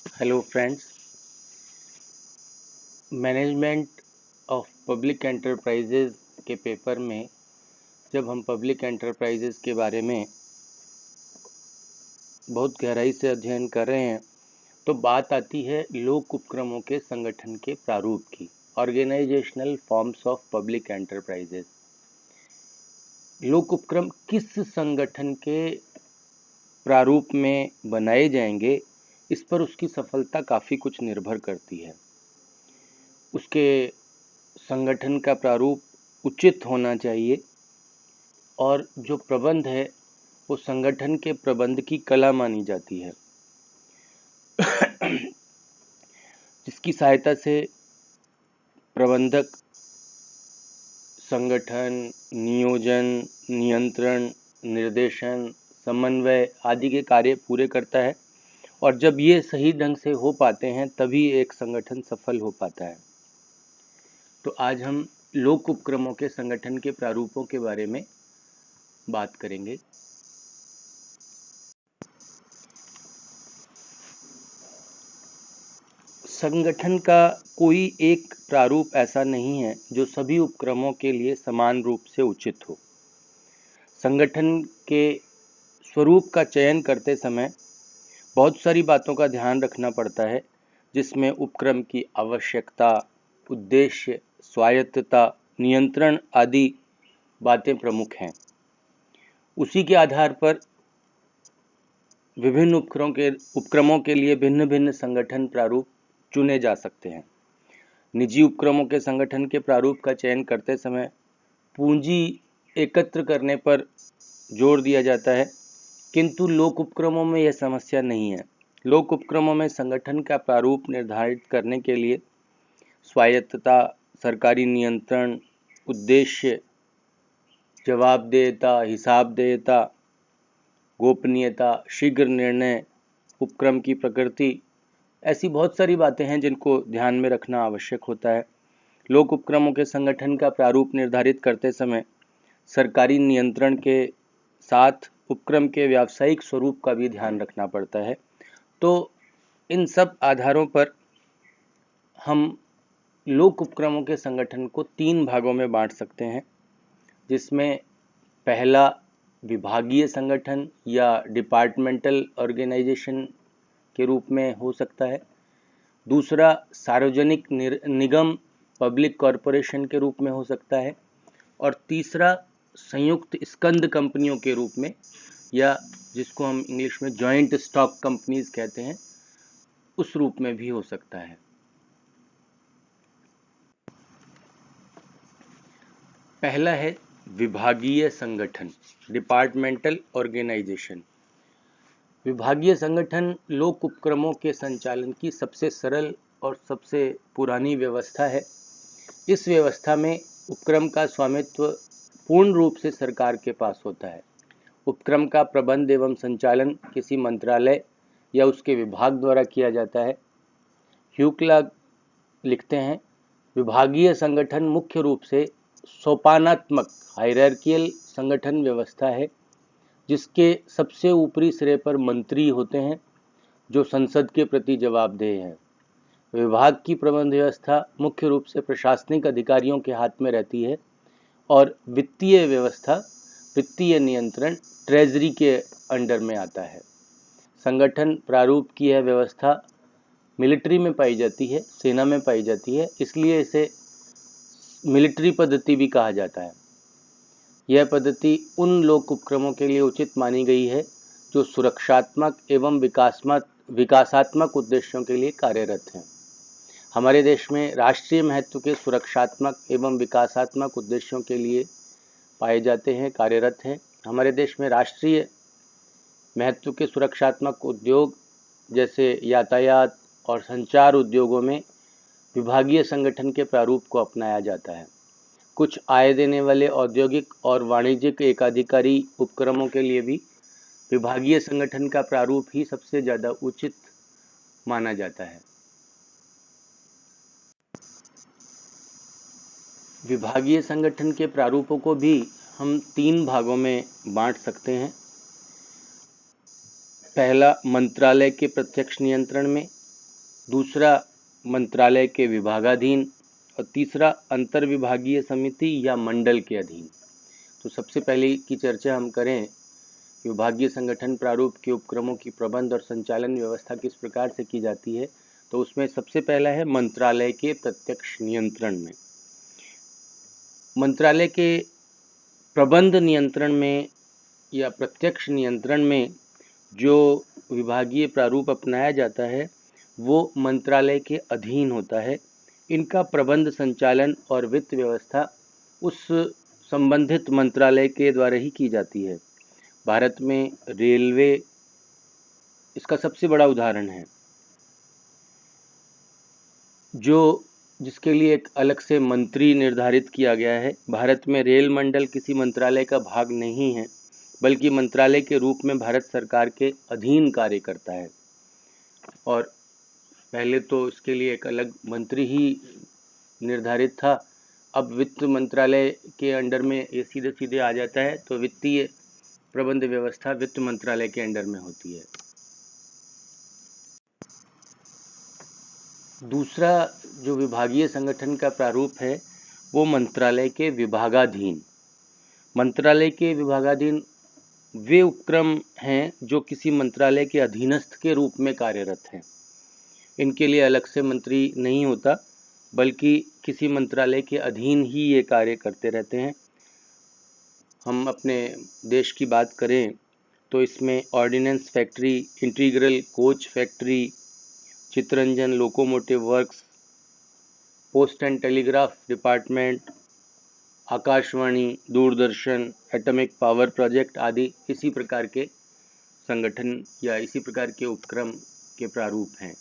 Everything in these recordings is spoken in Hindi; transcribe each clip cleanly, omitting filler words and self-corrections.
Hello friends, management of public enterprises के पेपर में जब हम पब्लिक एंटरप्राइजेज के बारे में बहुत गहराई से अध्ययन कर रहे हैं तो बात आती है लोक उपक्रमों के संगठन के प्रारूप की। Organisational forms of public enterprises. लोक उपक्रम किस संगठन के प्रारूप में बनाए जाएंगे, इस पर उसकी सफलता काफ़ी कुछ निर्भर करती है। उसके संगठन का प्रारूप उचित होना चाहिए और जो प्रबंध है वो संगठन के प्रबंध की कला मानी जाती है जिसकी सहायता से प्रबंधक संगठन, नियोजन, नियंत्रण, निर्देशन, समन्वय आदि के कार्य पूरे करता है और जब ये सही ढंग से हो पाते हैं तभी एक संगठन सफल हो पाता है। तो आज हम लोक उपक्रमों के संगठन के प्रारूपों के बारे में बात करेंगे। संगठन का कोई एक प्रारूप ऐसा नहीं है जो सभी उपक्रमों के लिए समान रूप से उचित हो। संगठन के स्वरूप का चयन करते समय बहुत सारी बातों का ध्यान रखना पड़ता है, जिसमें उपक्रम की आवश्यकता, उद्देश्य, स्वायत्तता, नियंत्रण आदि बातें प्रमुख हैं। उसी के आधार पर विभिन्न उपक्रमों के लिए भिन्न भिन्न संगठन प्रारूप चुने जा सकते हैं। निजी उपक्रमों के संगठन के प्रारूप का चयन करते समय पूंजी एकत्र करने पर जोर दिया जाता है, किंतु लोक उपक्रमों में यह समस्या नहीं है। लोक उपक्रमों में संगठन का प्रारूप निर्धारित करने के लिए स्वायत्तता, सरकारी नियंत्रण, उद्देश्य, जवाबदेहिता, हिसाबदेहिता, गोपनीयता, शीघ्र निर्णय, उपक्रम की प्रकृति, ऐसी बहुत सारी बातें हैं जिनको ध्यान में रखना आवश्यक होता है। लोक उपक्रमों के संगठन का प्रारूप निर्धारित करते समय सरकारी नियंत्रण के साथ उपक्रम के व्यावसायिक स्वरूप का भी ध्यान रखना पड़ता है। तो इन सब आधारों पर हम लोक उपक्रमों के संगठन को 3 भागों में बांट सकते हैं, जिसमें पहला विभागीय संगठन या डिपार्टमेंटल ऑर्गेनाइजेशन के रूप में हो सकता है, दूसरा सार्वजनिक निगम पब्लिक कॉरपोरेशन के रूप में हो सकता है और तीसरा संयुक्त स्कंद कंपनियों के रूप में, या जिसको हम इंग्लिश में जॉइंट स्टॉक कंपनीज कहते हैं, उस रूप में भी हो सकता है। पहला है विभागीय संगठन, डिपार्टमेंटल ऑर्गेनाइजेशन। विभागीय संगठन लोक उपक्रमों के संचालन की सबसे सरल और सबसे पुरानी व्यवस्था है। इस व्यवस्था में उपक्रम का स्वामित्व पूर्ण रूप से सरकार के पास होता है। उपक्रम का प्रबंध एवं संचालन किसी मंत्रालय या उसके विभाग द्वारा किया जाता है। ह्यूक्ला लिखते हैं, विभागीय संगठन मुख्य रूप से सोपानात्मक हायरार्कियल संगठन व्यवस्था है, जिसके सबसे ऊपरी सिरे पर मंत्री होते हैं जो संसद के प्रति जवाबदेह हैं। विभाग की प्रबंध व्यवस्था मुख्य रूप से प्रशासनिक अधिकारियों के हाथ में रहती है और वित्तीय व्यवस्था, वित्तीय नियंत्रण ट्रेजरी के अंडर में आता है। संगठन प्रारूप की यह व्यवस्था मिलिट्री में पाई जाती है, सेना में पाई जाती है, इसलिए इसे मिलिट्री पद्धति भी कहा जाता है। यह पद्धति उन लोक उपक्रमों के लिए उचित मानी गई है जो सुरक्षात्मक एवं विकासात्मक उद्देश्यों के लिए कार्यरत हैं। हमारे देश में राष्ट्रीय महत्व के सुरक्षात्मक एवं विकासात्मक उद्देश्यों के लिए पाए जाते हैं, कार्यरत हैं। हमारे देश में राष्ट्रीय महत्व के सुरक्षात्मक उद्योग जैसे यातायात और संचार उद्योगों में विभागीय संगठन के प्रारूप को अपनाया जाता है। कुछ आय देने वाले औद्योगिक और वाणिज्यिक एकाधिकारी उपक्रमों के लिए भी विभागीय संगठन का प्रारूप ही सबसे ज़्यादा उचित माना जाता है। विभागीय संगठन के प्रारूपों को भी हम 3 भागों में बांट सकते हैं। पहला, मंत्रालय के प्रत्यक्ष नियंत्रण में, दूसरा मंत्रालय के विभागाधीन और तीसरा अंतर विभागीय समिति या मंडल के अधीन। तो सबसे पहले की चर्चा हम करें विभागीय संगठन प्रारूप के उपक्रमों की प्रबंध और संचालन व्यवस्था किस प्रकार से की जाती है। तो उसमें सबसे पहला है मंत्रालय के प्रत्यक्ष नियंत्रण में। मंत्रालय के प्रबंध नियंत्रण में या प्रत्यक्ष नियंत्रण में जो विभागीय प्रारूप अपनाया जाता है वो मंत्रालय के अधीन होता है। इनका प्रबंध संचालन और वित्त व्यवस्था उस संबंधित मंत्रालय के द्वारा ही की जाती है। भारत में रेलवे इसका सबसे बड़ा उदाहरण है, जिसके लिए एक अलग से मंत्री निर्धारित किया गया है। भारत में रेल मंडल किसी मंत्रालय का भाग नहीं है, बल्कि मंत्रालय के रूप में भारत सरकार के अधीन कार्य करता है। और पहले तो इसके लिए एक अलग मंत्री ही निर्धारित था, अब वित्त मंत्रालय के अंडर में ये सीधे सीधे आ जाता है। तो वित्तीय प्रबंध व्यवस्था वित्त मंत्रालय के अंडर में होती है। दूसरा जो विभागीय संगठन का प्रारूप है वो मंत्रालय के विभागाधीन। मंत्रालय के विभागाधीन वे उपक्रम हैं जो किसी मंत्रालय के अधीनस्थ के रूप में कार्यरत हैं। इनके लिए अलग से मंत्री नहीं होता, बल्कि किसी मंत्रालय के अधीन ही ये कार्य करते रहते हैं। हम अपने देश की बात करें तो इसमें ordnance factory, integral coach factory, Chittaranjan locomotive works, post and telegraph department, Akashvani, Doordarshan, atomic power project आदि इसी प्रकार के संगठन या इसी प्रकार के उपक्रम के प्रारूप हैं।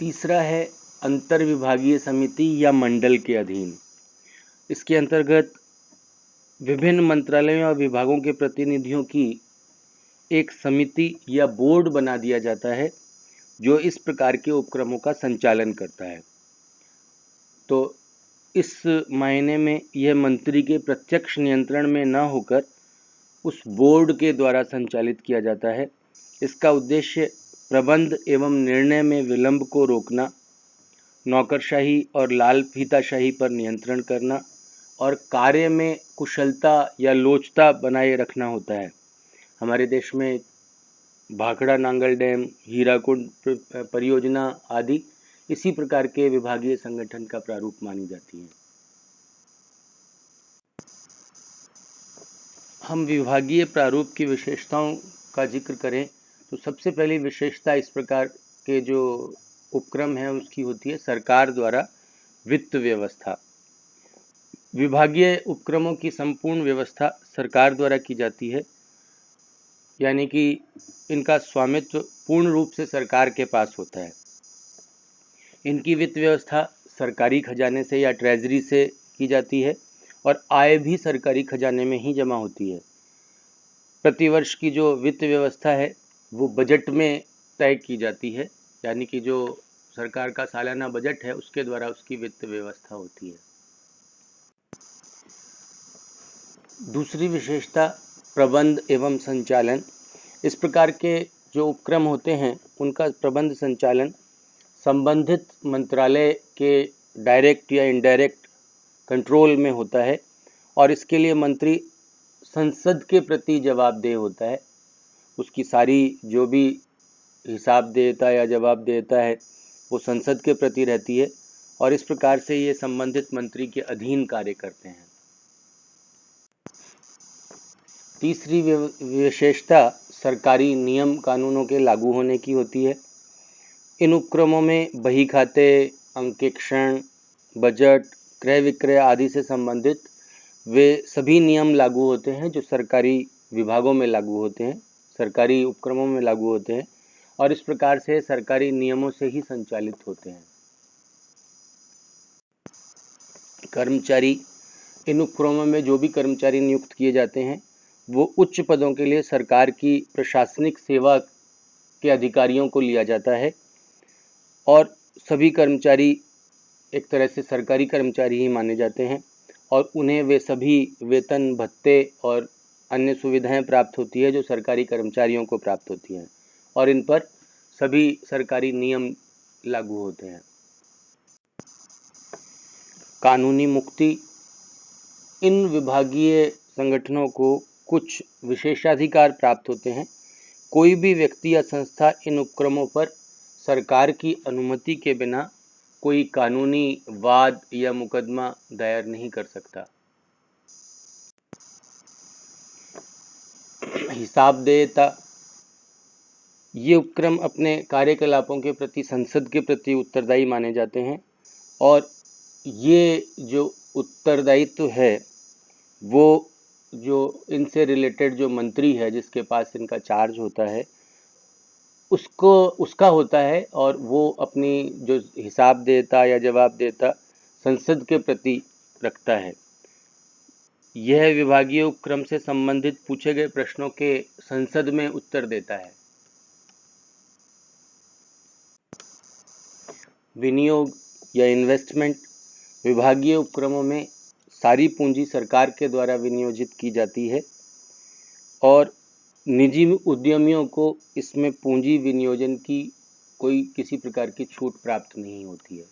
तीसरा है अंतर विभागीय समिति या मंडल के अधीन। इसके अंतर्गत विभिन्न मंत्रालयों और विभागों के प्रतिनिधियों की एक समिति या बोर्ड बना दिया जाता है जो इस प्रकार के उपक्रमों का संचालन करता है। तो इस मायने में यह मंत्री के प्रत्यक्ष नियंत्रण में न होकर उस बोर्ड के द्वारा संचालित किया जाता है। इसका उद्देश्य प्रबंध एवं निर्णय में विलंब को रोकना, नौकरशाही और लाल फीताशाही पर नियंत्रण करना और कार्य में कुशलता या लोचता बनाए रखना होता है। हमारे देश में भाखड़ा नांगल डैम, हीराकुंड परियोजना आदि इसी प्रकार के विभागीय संगठन का प्रारूप मानी जाती है। हम विभागीय प्रारूप की विशेषताओं का जिक्र करें तो सबसे पहली विशेषता इस प्रकार के जो उपक्रम है उसकी होती है सरकार द्वारा वित्त व्यवस्था। विभागीय उपक्रमों की संपूर्ण व्यवस्था सरकार द्वारा की जाती है, यानी कि इनका स्वामित्व पूर्ण रूप से सरकार के पास होता है। इनकी वित्त व्यवस्था सरकारी खजाने से या ट्रेजरी से की जाती है और आय भी सरकारी खजाने में ही जमा होती है। प्रतिवर्ष की जो वित्त व्यवस्था है वो बजट में तय की जाती है, यानी कि जो सरकार का सालाना बजट है उसके द्वारा उसकी वित्त व्यवस्था होती है। दूसरी विशेषता प्रबंध एवं संचालन। इस प्रकार के जो उपक्रम होते हैं उनका प्रबंध संचालन संबंधित मंत्रालय के डायरेक्ट या इनडायरेक्ट कंट्रोल में होता है और इसके लिए मंत्री संसद के प्रति जवाबदेह होता है। उसकी सारी जो भी हिसाब देता या जवाब देता है वो संसद के प्रति रहती है और इस प्रकार से ये संबंधित मंत्री के अधीन कार्य करते हैं। तीसरी विशेषता सरकारी नियम कानूनों के लागू होने की होती है। इन उपक्रमों में बही खाते, अंकेक्षण, बजट, क्रय विक्रय आदि से संबंधित वे सभी नियम लागू होते हैं जो सरकारी विभागों में लागू होते हैं, सरकारी उपक्रमों में लागू होते हैं और इस प्रकार से सरकारी नियमों से ही संचालित होते हैं। कर्मचारी, इन उपक्रमों में जो भी कर्मचारी नियुक्त किए जाते हैं वो उच्च पदों के लिए सरकार की प्रशासनिक सेवा के अधिकारियों को लिया जाता है और सभी कर्मचारी एक तरह से सरकारी कर्मचारी ही माने जाते हैं और उन्हें वे सभी वेतन, भत्ते और अन्य सुविधाएं प्राप्त होती है जो सरकारी कर्मचारियों को प्राप्त होती हैं। और इन पर सभी सरकारी नियम लागू होते हैं। कानूनी मुक्ति। इन विभागीय संगठनों को कुछ विशेषाधिकार प्राप्त होते हैं। कोई भी व्यक्ति या संस्था इन उपक्रमों पर सरकार की अनुमति के बिना कोई कानूनी वाद या मुकदमा दायर नहीं कर सकता। हिसाबदेयता। ये उपक्रम अपने कार्यकलापों के प्रति संसद के प्रति उत्तरदायी माने जाते हैं और ये जो उत्तरदायित्व है वो जो इनसे रिलेटेड जो मंत्री है जिसके पास इनका चार्ज होता है उसका होता है और वो अपनी जो हिसाबदेयता या जवाबदेयता संसद के प्रति रखता है। यह विभागीय उपक्रम से संबंधित पूछे गए प्रश्नों के संसद में उत्तर देता है। विनियोग या इन्वेस्टमेंट। विभागीय उपक्रमों में सारी पूंजी सरकार के द्वारा विनियोजित की जाती है और निजी उद्यमियों को इसमें पूंजी विनियोजन की कोई किसी प्रकार की छूट प्राप्त नहीं होती है।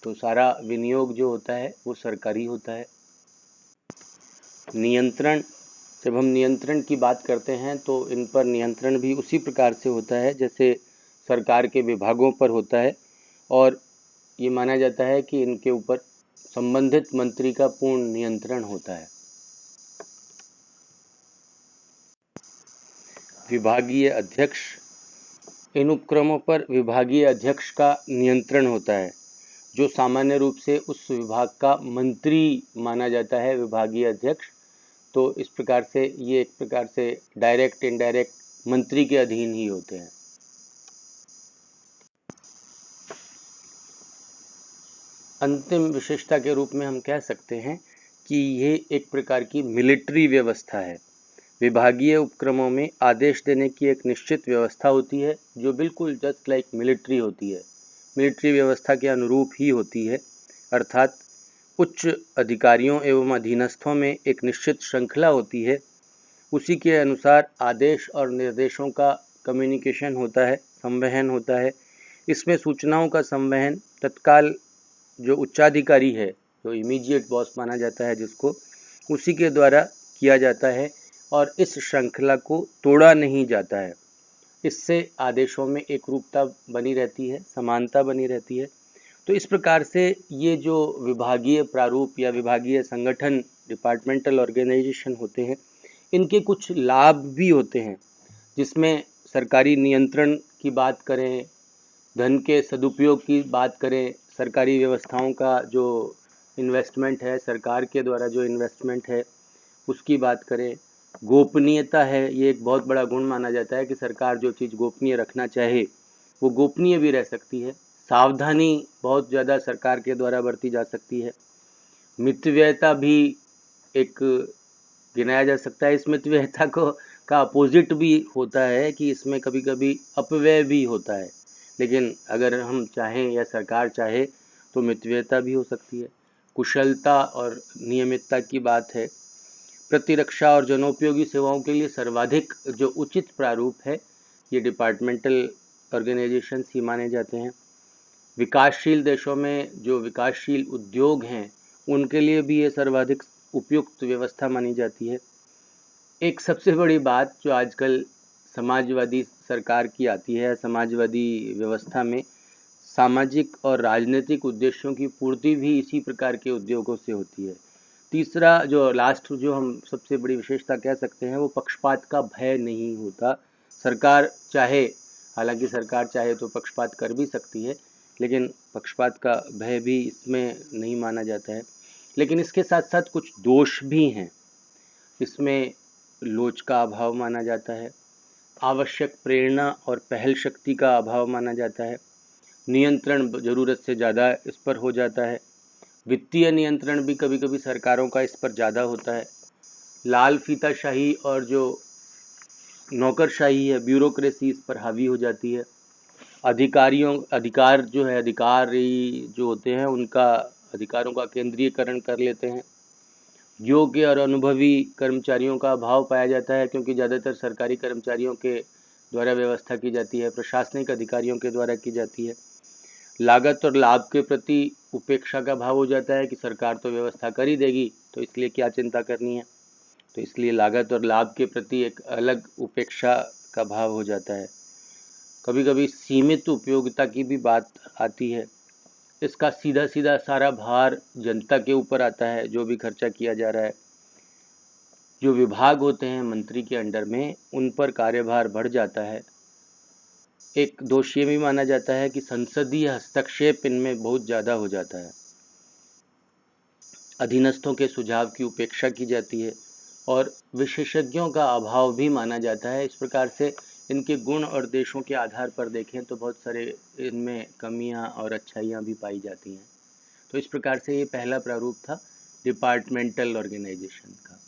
तो सारा विनियोग जो होता है वो सरकारी होता है। नियंत्रण। जब हम नियंत्रण की बात करते हैं तो इन पर नियंत्रण भी उसी प्रकार से होता है जैसे सरकार के विभागों पर होता है और ये माना जाता है कि इनके ऊपर संबंधित मंत्री का पूर्ण नियंत्रण होता है। विभागीय अध्यक्ष। इन उपक्रमों पर विभागीय अध्यक्ष का नियंत्रण होता है जो सामान्य रूप से उस विभाग का मंत्री माना जाता है। विभागीय अध्यक्ष तो इस प्रकार से ये एक प्रकार से डायरेक्ट इनडायरेक्ट मंत्री के अधीन ही होते हैं। अंतिम विशेषता के रूप में हम कह सकते हैं कि ये एक प्रकार की मिलिट्री व्यवस्था है। विभागीय उपक्रमों में आदेश देने की एक निश्चित व्यवस्था होती है जो बिल्कुल जस्ट लाइक मिलिट्री होती है, मिलिट्री व्यवस्था के अनुरूप ही होती है। अर्थात उच्च अधिकारियों एवं अधीनस्थों में एक निश्चित श्रृंखला होती है, उसी के अनुसार आदेश और निर्देशों का कम्युनिकेशन होता है, संवहन होता है। इसमें सूचनाओं का संवहन तत्काल जो उच्चाधिकारी है, जो इमीडिएट बॉस माना जाता है जिसको, उसी के द्वारा किया जाता है और इस श्रृंखला को तोड़ा नहीं जाता है। इससे आदेशों में एक रूपता बनी रहती है, समानता बनी रहती है। तो इस प्रकार से ये जो विभागीय प्रारूप या विभागीय संगठन, डिपार्टमेंटल ऑर्गेनाइजेशन होते हैं, इनके कुछ लाभ भी होते हैं जिसमें सरकारी नियंत्रण की बात करें, धन के सदुपयोग की बात करें, सरकारी व्यवस्थाओं का जो इन्वेस्टमेंट है, सरकार के द्वारा जो इन्वेस्टमेंट है उसकी बात करें। गोपनीयता है, ये एक बहुत बड़ा गुण माना जाता है कि सरकार जो चीज़ गोपनीय रखना चाहे वो गोपनीय भी रह सकती है। सावधानी बहुत ज़्यादा सरकार के द्वारा बरती जा सकती है। मितव्ययता भी एक गिनाया जा सकता है। इस मितव्ययता का अपोजिट भी होता है कि इसमें कभी कभी अपव्यय भी होता है, लेकिन अगर हम चाहें या सरकार चाहे तो मितव्ययता भी हो सकती है। कुशलता और नियमितता की बात है। प्रतिरक्षा और जनोपयोगी सेवाओं के लिए सर्वाधिक जो उचित प्रारूप है ये डिपार्टमेंटल ऑर्गेनाइजेशंस ही माने जाते हैं। विकासशील देशों में जो विकासशील उद्योग हैं उनके लिए भी ये सर्वाधिक उपयुक्त व्यवस्था मानी जाती है। एक सबसे बड़ी बात जो आजकल समाजवादी सरकार की आती है, समाजवादी व्यवस्था में सामाजिक और राजनीतिक उद्देश्यों की पूर्ति भी इसी प्रकार के उद्योगों से होती है। तीसरा जो लास्ट जो हम सबसे बड़ी विशेषता कह सकते हैं वो पक्षपात का भय नहीं होता। सरकार चाहे, हालांकि सरकार चाहे तो पक्षपात कर भी सकती है, लेकिन पक्षपात का भय भी इसमें नहीं माना जाता है। लेकिन इसके साथ साथ कुछ दोष भी हैं। इसमें लोच का अभाव माना जाता है, आवश्यक प्रेरणा और पहल शक्ति का अभाव माना जाता है, नियंत्रण ज़रूरत से ज़्यादा इस पर हो जाता है, वित्तीय नियंत्रण भी कभी कभी सरकारों का इस पर ज़्यादा होता है, लाल फीताशाही और जो नौकरशाही है, ब्यूरोक्रेसी इस पर हावी हो जाती है, अधिकारी जो होते हैं उनका अधिकारों का केंद्रीयकरण कर लेते हैं, योग्य और अनुभवी कर्मचारियों का अभाव पाया जाता है क्योंकि ज़्यादातर सरकारी कर्मचारियों के द्वारा व्यवस्था की जाती है, प्रशासनिक अधिकारियों के द्वारा की जाती है। लागत और लाभ के प्रति उपेक्षा का भाव हो जाता है कि सरकार तो व्यवस्था कर ही देगी, तो इसलिए क्या चिंता करनी है। तो इसलिए लागत और लाभ के प्रति एक अलग उपेक्षा का भाव हो जाता है। कभी कभी सीमित उपयोगिता की भी बात आती है। इसका सीधा सीधा सारा भार जनता के ऊपर आता है। जो भी खर्चा किया जा रहा है, जो विभाग होते हैं मंत्री के अंडर में, उन पर कार्यभार बढ़ जाता है। एक दोष ये भी माना जाता है कि संसदीय हस्तक्षेप इनमें बहुत ज़्यादा हो जाता है। अधीनस्थों के सुझाव की उपेक्षा की जाती है और विशेषज्ञों का अभाव भी माना जाता है। इस प्रकार से इनके गुण और देशों के आधार पर देखें तो बहुत सारे इनमें कमियां और अच्छाइयां भी पाई जाती हैं। तो इस प्रकार से ये पहला प्रारूप था डिपार्टमेंटल ऑर्गेनाइजेशन का।